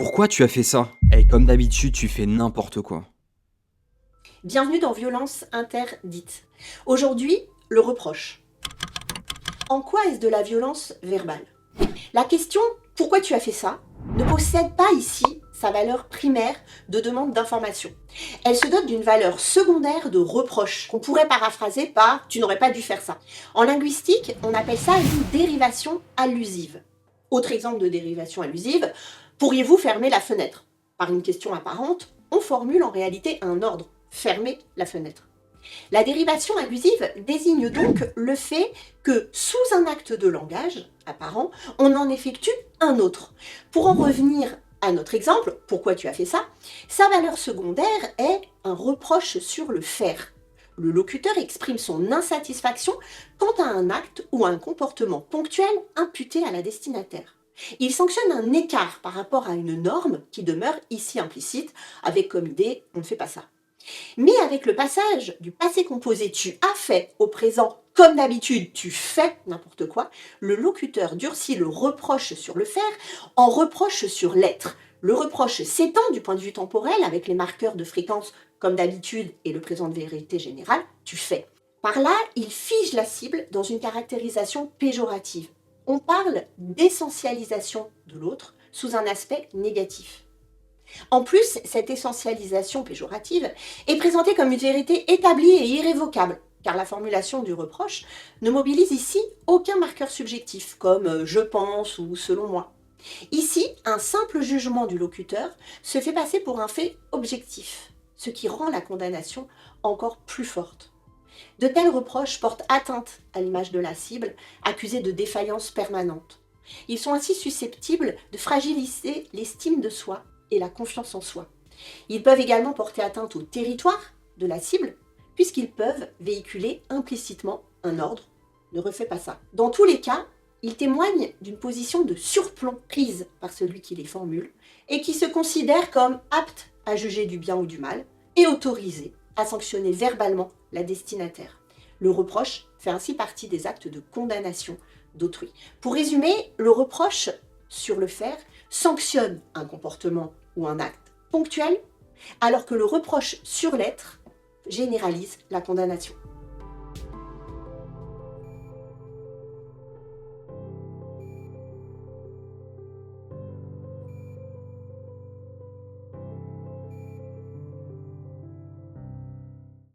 Pourquoi tu as fait ça? Eh, comme d'habitude, tu fais n'importe quoi. Bienvenue dans Violence interdite. Aujourd'hui, le reproche. En quoi est-ce de la violence verbale? La question « Pourquoi tu as fait ça ?» ne possède pas ici sa valeur primaire de demande d'information. Elle se dote d'une valeur secondaire de reproche, qu'on pourrait paraphraser par « tu n'aurais pas dû faire ça ». En linguistique, on appelle ça une dérivation allusive. Autre exemple de dérivation allusive, pourriez-vous fermer la fenêtre? Par une question apparente, on formule en réalité un ordre. Fermer la fenêtre. La dérivation allusive désigne donc le fait que, sous un acte de langage apparent, on en effectue un autre. Pour en revenir à notre exemple, pourquoi tu as fait ça? Sa valeur secondaire est un reproche sur le faire. Le locuteur exprime son insatisfaction quant à un acte ou un comportement ponctuel imputé à la destinataire. Il sanctionne un écart par rapport à une norme qui demeure ici implicite, avec comme idée « on ne fait pas ça ». Mais avec le passage du passé composé « tu as fait » au présent « comme d'habitude, tu fais n'importe quoi », le locuteur durcit le reproche sur le faire en reproche sur l'être. Le reproche s'étend du point de vue temporel avec les marqueurs de fréquence « comme d'habitude » et le présent de vérité générale « tu fais ». Par là, il fige la cible dans une caractérisation péjorative. On parle d'essentialisation de l'autre sous un aspect négatif. En plus, cette essentialisation péjorative est présentée comme une vérité établie et irrévocable, car la formulation du reproche ne mobilise ici aucun marqueur subjectif, comme « je pense » ou « selon moi ». Ici, un simple jugement du locuteur se fait passer pour un fait objectif, ce qui rend la condamnation encore plus forte. De tels reproches portent atteinte à l'image de la cible, accusée de défaillance permanente. Ils sont ainsi susceptibles de fragiliser l'estime de soi et la confiance en soi. Ils peuvent également porter atteinte au territoire de la cible, puisqu'ils peuvent véhiculer implicitement un ordre « ne refais pas ça ». Dans tous les cas, ils témoignent d'une position de surplomb prise par celui qui les formule et qui se considère comme apte à juger du bien ou du mal et autorisé à sanctionner verbalement la destinataire. Le reproche fait ainsi partie des actes de condamnation d'autrui. Pour résumer, le reproche sur le faire sanctionne un comportement ou un acte ponctuel, alors que le reproche sur l'être généralise la condamnation.